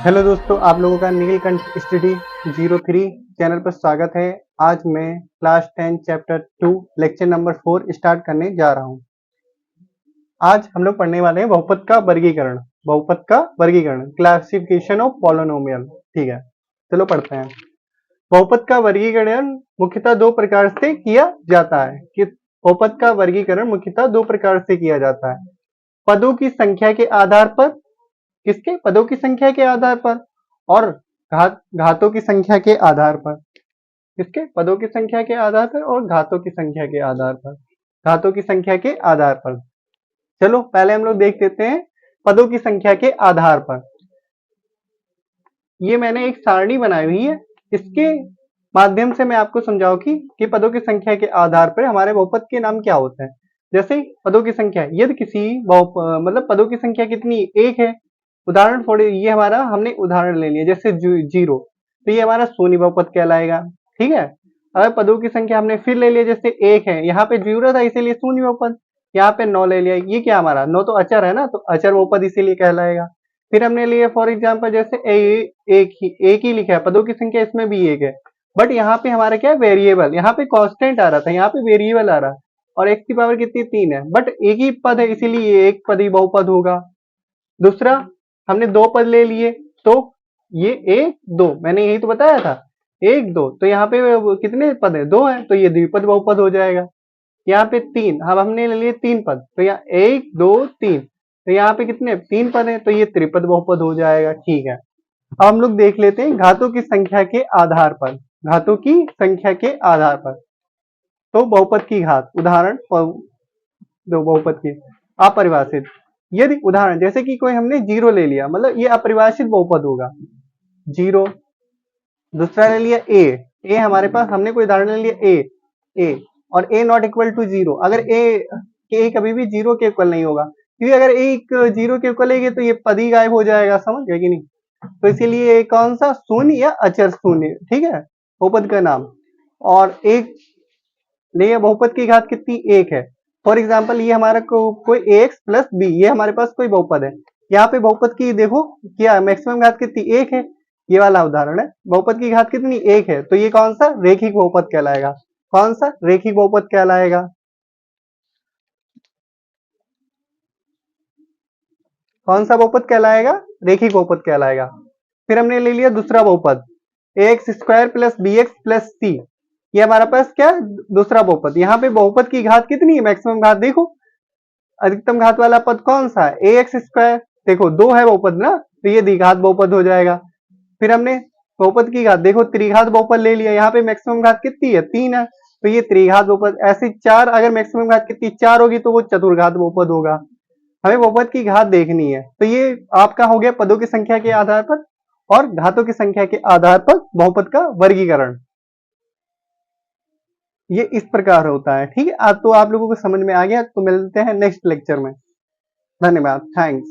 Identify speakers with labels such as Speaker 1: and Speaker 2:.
Speaker 1: Hello दोस्तों, आप लोगों का नीलकंठ स्टडी 03 चैनल पर स्वागत है। आज मैं class 10 chapter 2 lecture number 4 start करने जा रहा हूं। आज हम लोग पढ़ने वाले हैं बहुपद का वर्गीकरण। बहुपद का वर्गीकरण, क्लासिफिकेशन ऑफ पॉलिनोमियल। ठीक है, चलो पढ़ते हैं। बहुपद का वर्गीकरण मुख्यतः दो प्रकार से किया जाता है। कि बहुपद का वर्गीकरण मुख्यतः दो प्रकार से किया जाता है। पदों की संख्या के आधार पर, किसके? पदों की संख्या के आधार पर, और घातों की संख्या के आधार पर। किसके? पदों की संख्या के आधार पर और घातों की संख्या के आधार पर। घातों की संख्या के आधार पर। चलो पहले हम लोग देख लेते हैं पदों की संख्या के आधार पर। ये मैंने एक सारणी बनाई हुई है, इसके माध्यम से मैं आपको समझाऊं कि पदों की संख्या के आधार पर हमारे बहुपद के नाम क्या होते हैं। जैसे पदों की संख्या, यदि किसी मतलब पदों की संख्या कितनी? एक है। उदाहरण थोड़े, ये हमारा हमने उदाहरण ले लिया, जैसे जीरो, तो ये हमारा शून्य बहुपद कहलाएगा। ठीक है। अगर पदों की संख्या हमने फिर ले लिया, जैसे एक है, यहाँ पे जीरो था इसीलिए शून्य बहुपद। यहाँ पे 9 ले लिया, ये क्या हमारा 9 तो अचर है ना, तो अचर बहुपद इसीलिए कहलाएगा। फिर हमने लिए फॉर एग्जाम्पल, जैसे एक ही लिखा है, पदों की संख्या इसमें भी एक है, बट यहाँ पे हमारा क्या है? वेरिएबल। यहाँ पे कांस्टेंट आ रहा था, यहाँ पे वेरिएबल आ रहा है, और x की पावर कितनी? 3 है, बट एक ही पद है इसीलिए ये एक पद ही बहुपद होगा। दूसरा, हमने दो पद ले लिए, तो ये एक दो, मैंने यही तो बताया था, एक दो, तो यहाँ पे कितने पद है? दो है, तो ये द्विपद बहुपद हो जाएगा। यहाँ पे तीन, अब हमने ले लिए तीन पद, तो यहाँ एक दो तीन, तो यहाँ पे कितने? तीन पद है, तो ये त्रिपद बहुपद हो जाएगा। ठीक है। अब हम लोग देख लेते हैं घातों की संख्या के आधार पर। घातों की संख्या के आधार पर, तो बहुपद की घात, उदाहरण दो बहुपद की अपरिभाषित। यदि उदाहरण जैसे कि कोई हमने जीरो ले लिया, मतलब ये अपरिभाषित बहुपद होगा, जीरो। दूसरा ले लिया ए हमारे पास, हमने कोई उदाहरण ले लिया ए, और ए नॉट इक्वल टू जीरो। अगर ए कभी भी जीरो के इक्वल नहीं होगा, क्योंकि अगर एक जीरो के इक्वल है तो ये पद ही गायब हो जाएगा, समझ गए कि नहीं? तो इसीलिए कौन सा? शून्य या अचर शून्य। ठीक है, बहुपद का नाम। और एक ले बहुपद की घात कितनी? एक है। फॉर एग्जाम्पल, ये हमारा कोई एक्स प्लस बी, ये हमारे पास कोई बहुपद है। यहाँ पे बहुपद की देखो क्या मैक्सिमम घात कितनी? एक है। ये वाला उदाहरण है, बहुपद की घात कितनी? एक है, तो ये कौन सा? रेखिक बहुपद कहलाएगा। कौन सा? रेखिक बहुपद कहलाएगा। कौन सा बहुपद कहलाएगा? रेखिक बहुपद कहलाएगा। फिर हमने ले लिया दूसरा बहुपद, x square plus b x plus c. ये हमारा पास क्या? दूसरा बहुपद। यहाँ पे बहुपद की घात कितनी है? मैक्सिमम घात देखो, अधिकतम घात वाला पद कौन सा है? ए एक्स स्क्वायर। देखो दो है बहुपद ना, तो ये द्विघात बहुपद हो जाएगा। फिर हमने बहुपद की घात देखो, त्रिघात बहुपद ले लिया, यहाँ पे मैक्सिमम घात कितनी है? 3 है, तो ये त्रिघात बहुपद। ऐसे चार, अगर मैक्सिमम घात कितनी? 4 होगी, तो वो चतुर्घात बहुपद होगा। हमें बहुपद की घात देखनी है, तो ये आपका हो गया पदों की संख्या के आधार पर और घातों की संख्या के आधार पर बहुपद का वर्गीकरण। ये इस प्रकार होता है। ठीक है, तो आप लोगों को समझ में आ गया। तो मिलते हैं नेक्स्ट लेक्चर में। धन्यवाद, थैंक्स।